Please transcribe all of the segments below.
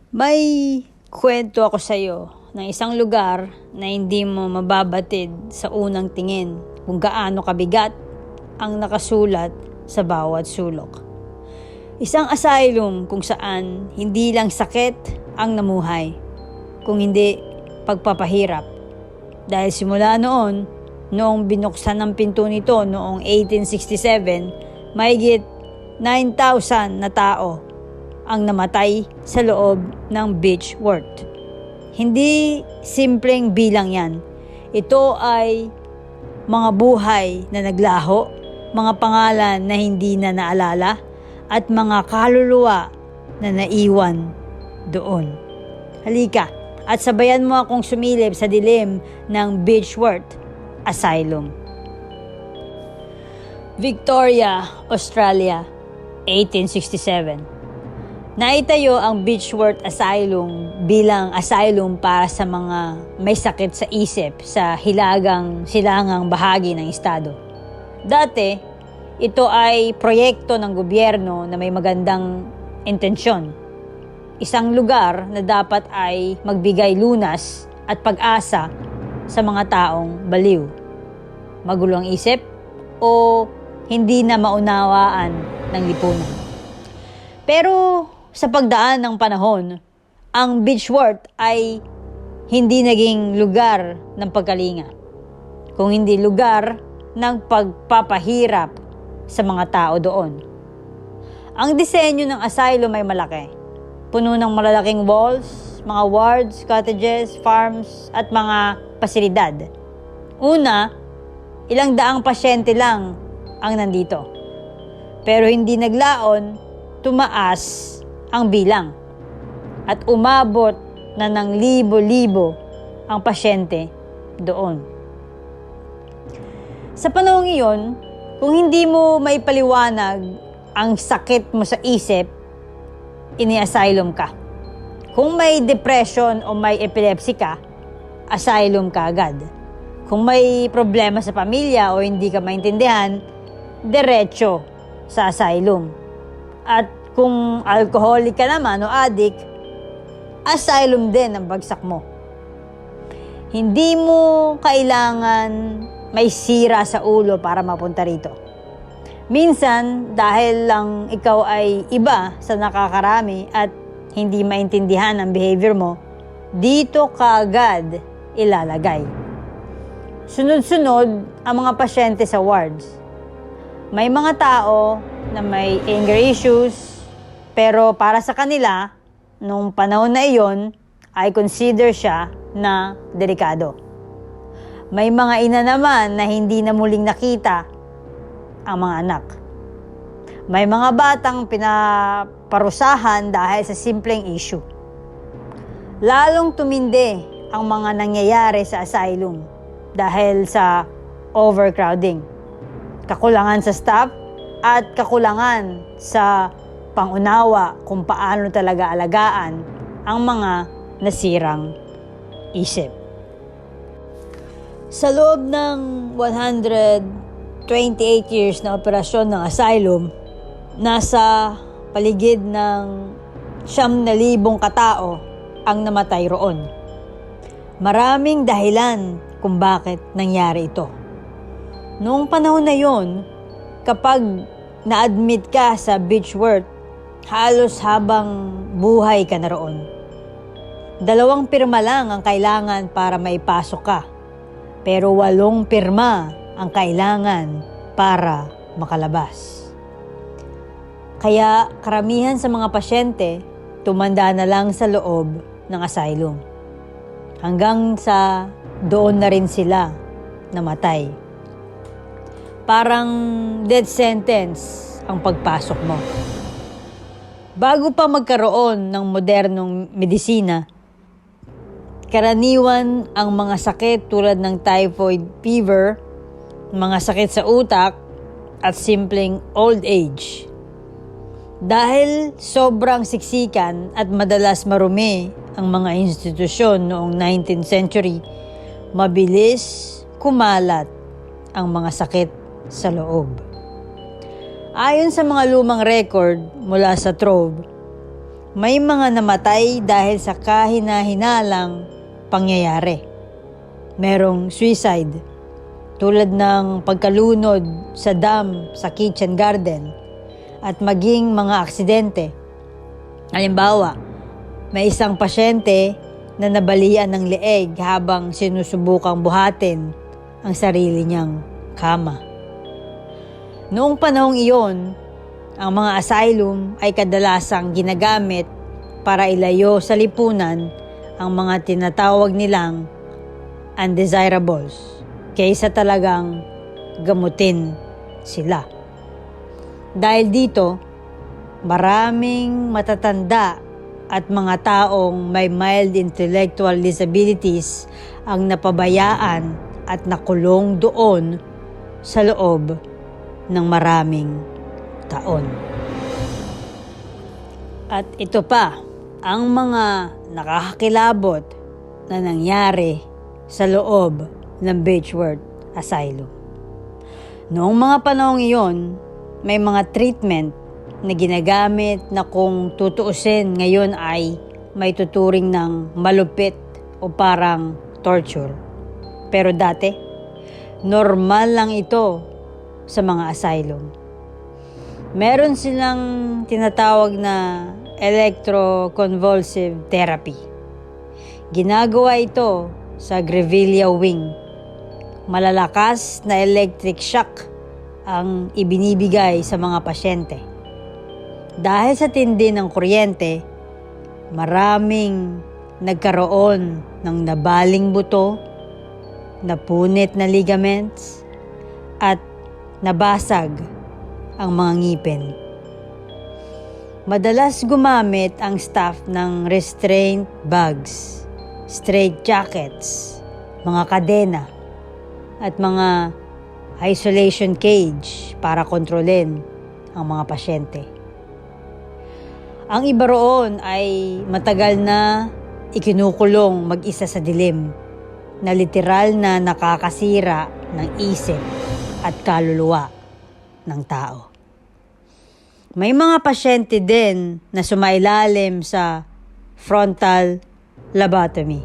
May kwento ako sa iyo ng isang lugar na hindi mo mababatid sa unang tingin kung gaano kabigat ang nakasulat sa bawat sulok. Isang asylum kung saan hindi lang sakit ang namuhay, kung hindi pagpapahirap. Dahil simula noong binuksan ng pinto nito noong 1867, mahigit 9,000 na tao ang namatay sa loob ng Beechworth. Hindi simpleng bilang yan. Ito ay mga buhay na naglaho, mga pangalan na hindi na naalala, at mga kaluluwa na naiwan doon. Halika at sabayan mo akong sumilip sa dilim ng Beechworth Asylum. Victoria, Australia, 1867. Naitayo ang Beechworth Asylum bilang asylum para sa mga may sakit sa isip sa silangang bahagi ng estado. Dati, ito ay proyekto ng gobyerno na may magandang intensyon. Isang lugar na dapat ay magbigay lunas at pag-asa sa mga taong baliw, magulo ang isip o hindi na maunawaan ng lipunan. Pero sa pagdaan ng panahon, ang Beechworth ay hindi naging lugar ng pagkalinga, kung hindi lugar ng pagpapahirap sa mga tao doon. Ang disenyo ng asylum ay malaki. Puno ng malalaking walls, mga wards, cottages, farms, at mga pasilidad. Una, ilang daang pasyente lang ang nandito. Pero hindi naglaon, tumaas ang bilang at umabot na ng libo-libo ang pasyente doon. Sa panahong iyon, kung hindi mo maipaliwanag ang sakit mo sa isip, ini-asylum ka. Kung may depression o may epilepsy ka, asylum ka agad. Kung may problema sa pamilya o hindi ka maintindihan, diretso sa asylum. At kung alcoholic ka naman o addict, asylum din ang bagsak mo. Hindi mo kailangan may sira sa ulo para mapunta rito. Minsan, dahil lang ikaw ay iba sa nakakarami at hindi maintindihan ang behavior mo, dito ka agad ilalagay. Sunod-sunod ang mga pasyente sa wards. May mga tao na may anger issues, pero para sa kanila, nung panahon na iyon, ay consider siya na delikado. May mga ina naman na hindi na muling nakita ang mga anak. May mga batang pinaparusahan dahil sa simpleng issue. Lalong tumindi ang mga nangyayari sa asylum dahil sa overcrowding, kakulangan sa staff, at kakulangan sa pangunawa kung paano talaga alagaan ang mga nasirang isip. Sa loob ng 128 years na operasyon ng asylum, nasa paligid ng 9,000 katao ang namatay roon. Maraming dahilan kung bakit nangyari ito. Noong panahon na yon, kapag na-admit ka sa Beechworth, halos habang buhay ka na roon. 2 pirma lang ang kailangan para maipasok ka, pero 8 pirma ang kailangan para makalabas. Kaya karamihan sa mga pasyente, tumanda na lang sa loob ng asylum. Hanggang sa doon na rin sila namatay. Parang death sentence ang pagpasok mo. Bago pa magkaroon ng modernong medisina, karaniwan ang mga sakit tulad ng typhoid fever, mga sakit sa utak, at simpleng old age. Dahil sobrang siksikan at madalas marumi ang mga institusyon noong 19th century, mabilis kumalat ang mga sakit sa loob. Ayon sa mga lumang record mula sa Trove, May mga namatay dahil sa kahina-hinalang pangyayari. Merong suicide, tulad ng pagkalunod sa dam sa kitchen garden at maging mga aksidente. Halimbawa, may isang pasyente na nabalian ng leeg habang sinusubukang buhatin ang sarili niyang kama. Noong panahong iyon, ang mga asylum ay kadalasang ginagamit para ilayo sa lipunan ang mga tinatawag nilang undesirables kaysa talagang gamutin sila. Dahil dito, maraming matatanda at mga taong may mild intellectual disabilities ang napabayaan at nakulong doon sa loob ng maraming taon. At ito pa, ang mga nakakakilabot na nangyari sa loob ng Beechworth Asylum. Noong mga panahong iyon, may mga treatment na ginagamit na kung tutuusin ngayon ay may tuturing ng malupit o parang torture. Pero dati, normal lang ito sa mga asylum. Meron silang tinatawag na electroconvulsive therapy. Ginagawa ito sa Grevillea Wing. Malalakas na electric shock ang ibinibigay sa mga pasyente. Dahil sa tindi ng kuryente, maraming nagkaroon ng nabaling buto, napunit na ligaments, at nabasag ang mga ngipin. Madalas gumamit ang staff ng restraint bags, straight jackets, mga kadena, at mga isolation cage para kontrolin ang mga pasyente. Ang iba roon ay matagal na ikinukulong mag-isa sa dilim, na literal na nakakasira ng isip at kaluluwa ng tao. May mga pasyente din na sumailalim sa frontal lobotomy,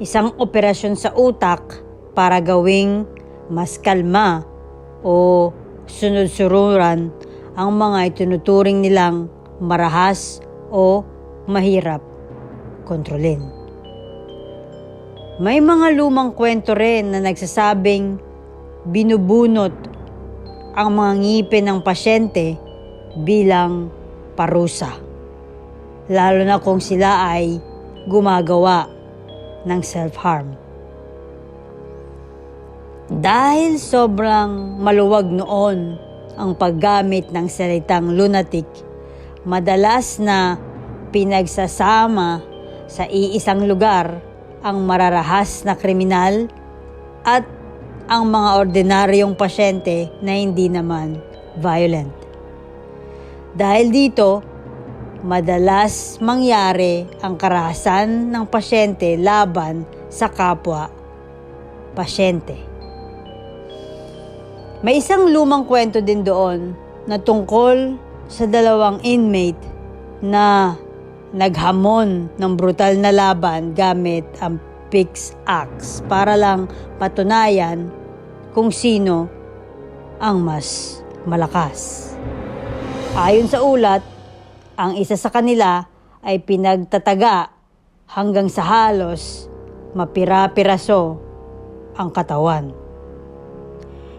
isang operasyon sa utak para gawing mas kalma o sunod-sururan ang mga itinuturing nilang marahas o mahirap kontrolin. May mga lumang kwento rin na nagsasabing binubunot ang mga ngipin ng pasyente bilang parusa, lalo na kung sila ay gumagawa ng self-harm. Dahil sobrang maluwag noon ang paggamit ng salitang lunatic, madalas na pinagsasama sa iisang lugar ang mararahas na kriminal at ang mga ordinaryong pasyente na hindi naman violent. Dahil dito, madalas mangyari ang karahasan ng pasyente laban sa kapwa pasyente. May isang lumang kwento din doon na tungkol sa dalawang inmate na naghamon ng brutal na laban gamit ang pickaxe para lang patunayan kung sino ang mas malakas. Ayon sa ulat, ang isa sa kanila ay pinagtataga hanggang sa halos mapira-piraso ang katawan.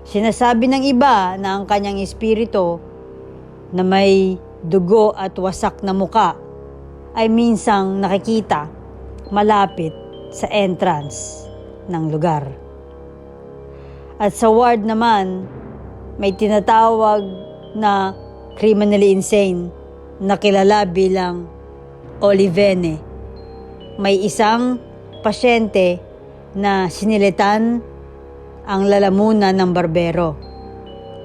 Sinasabi ng iba na ang kanyang espiritu na may dugo at wasak na muka ay minsang nakikita malapit sa entrance ng lugar. At sa ward naman, may tinatawag na criminally insane na kilala bilang Olivene. May isang pasyente na sinilitan ang lalamunan ng barbero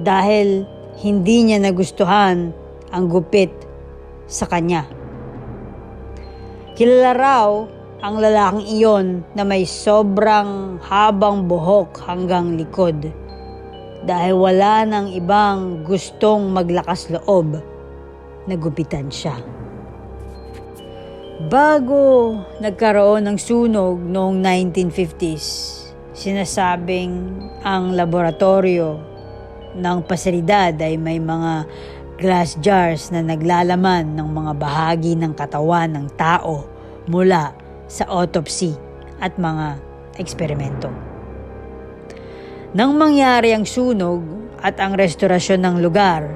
dahil hindi niya nagustuhan ang gupit sa kanya. Kilala raw ang lalaking iyon na may sobrang habang buhok hanggang likod dahil wala nang ibang gustong maglakas loob na gupitan siya. Bago nagkaroon ng sunog noong 1950s, sinasabing ang laboratorio ng pasilidad ay may mga glass jars na naglalaman ng mga bahagi ng katawan ng tao mula sa autopsy at mga eksperimento. Nang mangyari ang sunog at ang restorasyon ng lugar,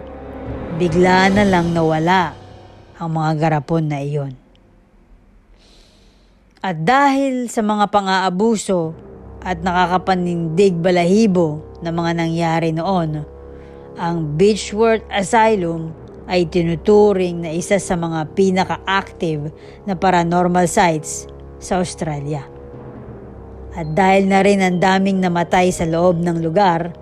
bigla na lang nawala ang mga garapon na iyon. At dahil sa mga pang-aabuso at nakakapanindig balahibo na mga nangyari noon, ang Beechworth Asylum ay tinuturing na isa sa mga pinaka-active na paranormal sites sa Australia. At dahil na rin ang daming namatay sa loob ng lugar,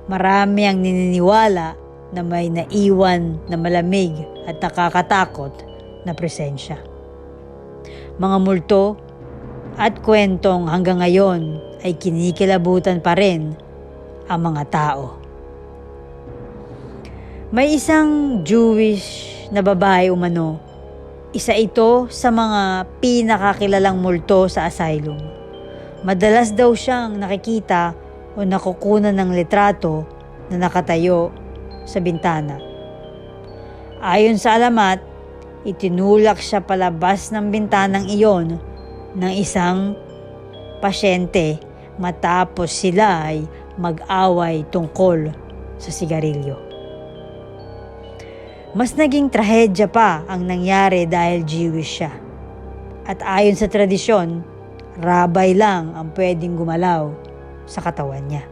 marami ang nininiwala na may naiwan na malamig at nakakatakot na presensya. Mga multo at kwentong hanggang ngayon ay kinikilabutan pa rin ang mga tao. May isang Jewish na babae umano. Isa ito sa mga pinakakilalang multo sa asylum. Madalas daw siyang nakikita o nakukunan ng litrato na nakatayo sa bintana. Ayon sa alamat, itinulak siya palabas ng bintanang iyon ng isang pasyente matapos sila ay mag-away tungkol sa sigarilyo. Mas naging trahedya pa ang nangyari dahil Jewish siya. At ayon sa tradisyon, rabay lang ang pwedeng gumalaw sa katawan niya.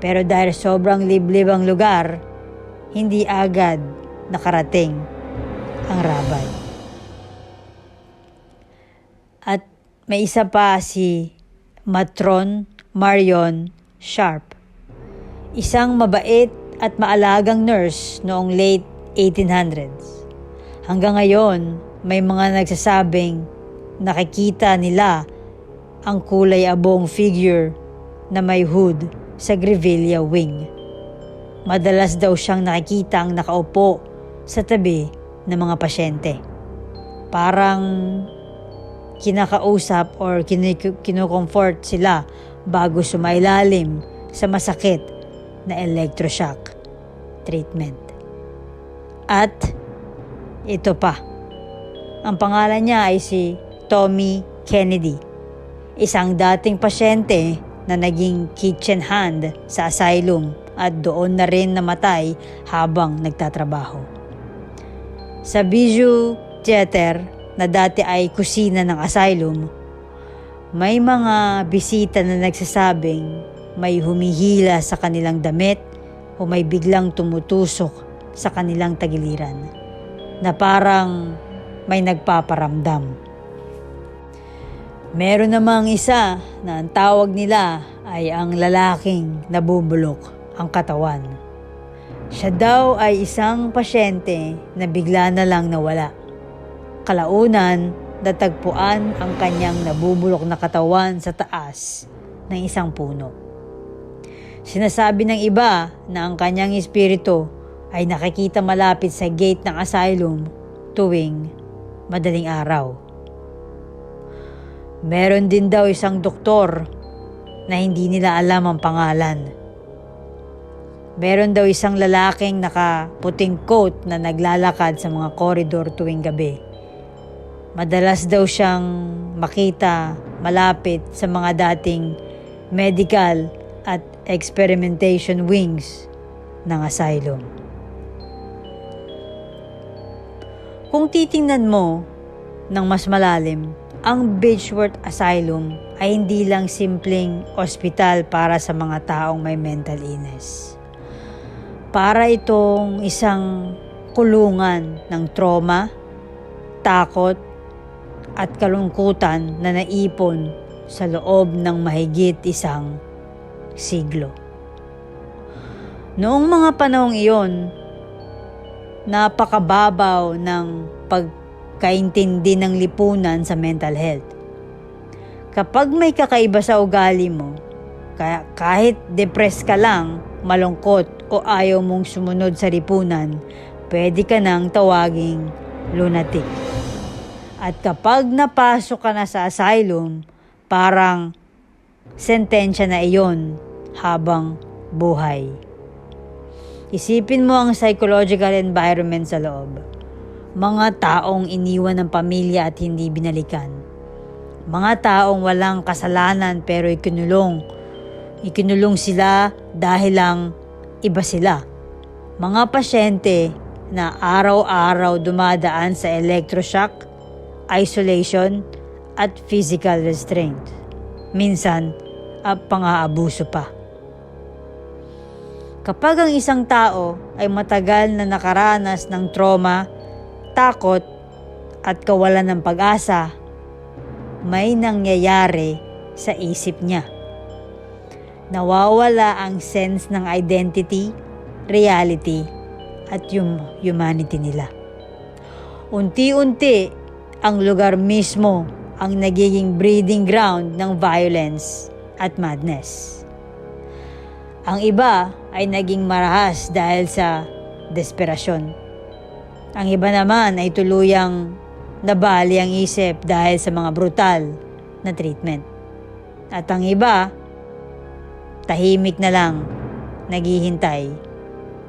Pero dahil sobrang liblib ang lugar, hindi agad nakarating ang rabay. At may isa pa si Matron Marion Sharp, isang mabait at maalagang nurse noong late 1800s. Hanggang ngayon, may mga nagsasabing nakikita nila ang kulay abong figure na may hood sa Grevillea Wing. Madalas daw siyang nakikita ang nakaupo sa tabi ng mga pasyente. Parang kinakausap or kinukomfort sila bago sumailalim sa masakit na electroshock treatment. At ito pa, ang pangalan niya ay si Tommy Kennedy, isang dating pasyente na naging kitchen hand sa asylum at doon na rin namatay habang nagtatrabaho. Sa Bijou Theater na dati ay kusina ng asylum, may mga bisita na nagsasabing may humihila sa kanilang damit o may biglang tumutusok sa kanilang tagiliran na parang may nagpaparamdam. Meron namang isa na ang tawag nila ay ang lalaking nabubulok ang katawan. Siya daw ay isang pasyente na bigla na lang nawala. Kalaunan, natagpuan ang kanyang nabubulok na katawan sa taas ng isang puno. Sinasabi ng iba na ang kanyang espiritu ay nakikita malapit sa gate ng asylum tuwing madaling araw. Meron din daw isang doktor na hindi nila alam ang pangalan. Meron daw isang lalaking nakaputing coat na naglalakad sa mga koridor tuwing gabi. Madalas daw siyang makita malapit sa mga dating medical at experimentation wings ng asylum. Kung titingnan mo ng mas malalim, ang Beechworth Asylum ay hindi lang simpleng ospital para sa mga taong may mental illness. Para itong isang kulungan ng trauma, takot, at kalungkutan na naipon sa loob ng mahigit isang siglo. Noong mga panahong iyon, napakababaw ng pagkaintindi ng lipunan sa mental health. Kapag may kakaiba sa ugali mo, kahit depressed ka lang, malungkot o ayaw mong sumunod sa lipunan, pwede ka nang tawaging lunatic. At kapag napasok ka na sa asylum, parang sentensya na iyon habang buhay. Isipin mo ang psychological environment sa loob. Mga taong iniwan ng pamilya at hindi binalikan. Mga taong walang kasalanan pero ikinulong. Ikinulong sila dahil lang iba sila. Mga pasyente na araw-araw dumadaan sa electroshock, isolation, at physical restraint. Minsan, pang-aabuso pa. Kapag ang isang tao ay matagal na nakaranas ng trauma, takot, at kawalan ng pag-asa, may nangyayari sa isip niya. Nawawala ang sense ng identity, reality, at yung humanity nila. Unti-unti, ang lugar mismo ang nagiging breeding ground ng violence at madness. Ang iba ay naging marahas dahil sa desperasyon. Ang iba naman ay tuluyang nabali ang isip dahil sa mga brutal na treatment. At ang iba, tahimik na lang naghihintay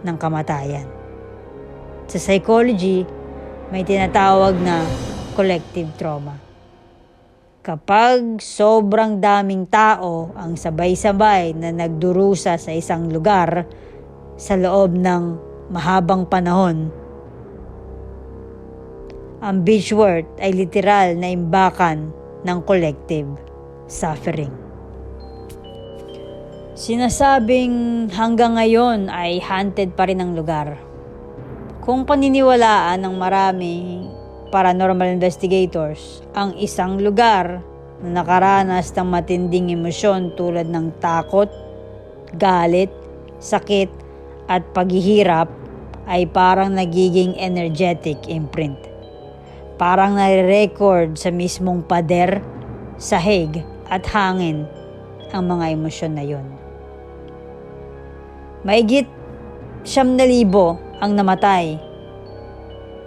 ng kamatayan. Sa psychology, may tinatawag na collective trauma. Kapag sobrang daming tao ang sabay-sabay na nagdurusa sa isang lugar sa loob ng mahabang panahon, ang Beechworth ay literal na imbakan ng collective suffering. Sinasabing hanggang ngayon ay haunted pa rin ang lugar. Kung paniniwalaan ng marami paranormal investigators, ang isang lugar na nakaranas ng matinding emosyon tulad ng takot, galit, sakit, at paghihirap ay parang nagiging energetic imprint. Parang nare-record sa mismong pader, sahig, at hangin ang mga emosyon na yon. Maigit 9,000 ang namatay.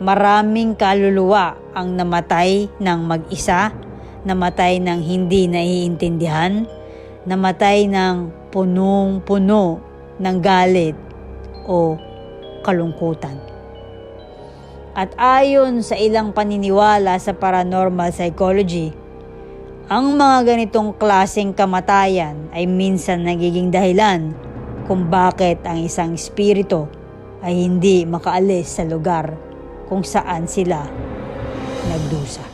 Maraming kaluluwa ang namatay ng mag-isa, namatay ng hindi naiintindihan, namatay ng punong-puno ng galit o kalungkutan. At ayon sa ilang paniniwala sa paranormal psychology, ang mga ganitong klaseng kamatayan ay minsan nagiging dahilan kung bakit ang isang espiritu ay hindi makaalis sa lugar kung saan sila nagdusa.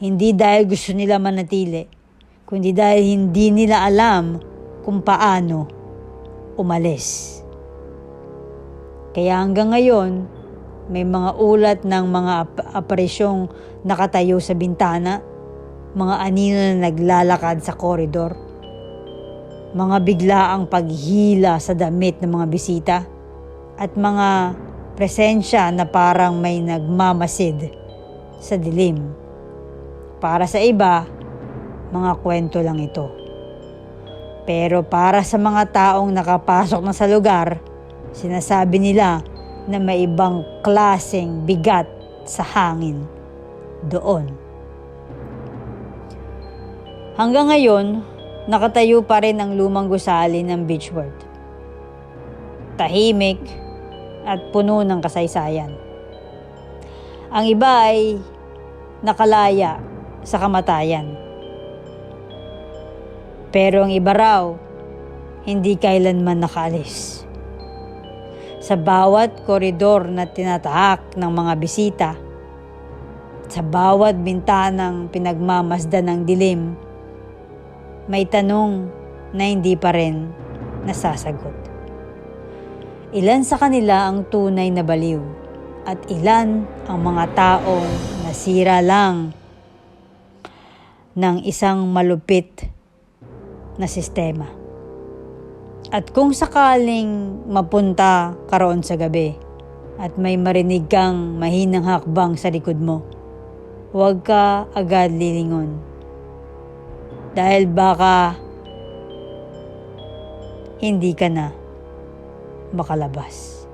Hindi dahil gusto nila manatili, kundi dahil hindi nila alam kung paano umalis. Kaya hanggang ngayon, may mga ulat ng mga aparisyong nakatayo sa bintana, mga anino na naglalakad sa koridor, mga biglaang paghila sa damit ng mga bisita, at mga presensya na parang may nagmamasid sa dilim. Para sa iba, mga kwento lang ito. Pero para sa mga taong nakapasok na sa lugar, sinasabi nila na may ibang klaseng bigat sa hangin doon. Hanggang ngayon, nakatayo pa rin ang lumang gusali ng Beechworth. Tahimik at puno ng kasaysayan. Ang iba ay nakalaya sa kamatayan. Pero ang iba raw, hindi kailanman nakaalis. Sa bawat koridor na tinatahak ng mga bisita, sa bawat bintanang pinagmamasdan ng dilim, may tanong na hindi pa rin nasasagot. Ilan sa kanila ang tunay na baliw at ilan ang mga taong nasira lang ng isang malupit na sistema. At kung sakaling mapunta ka roon sa gabi at may marinig kang mahinang hakbang sa likod mo, huwag ka agad lilingon. Dahil baka hindi ka na makalabas.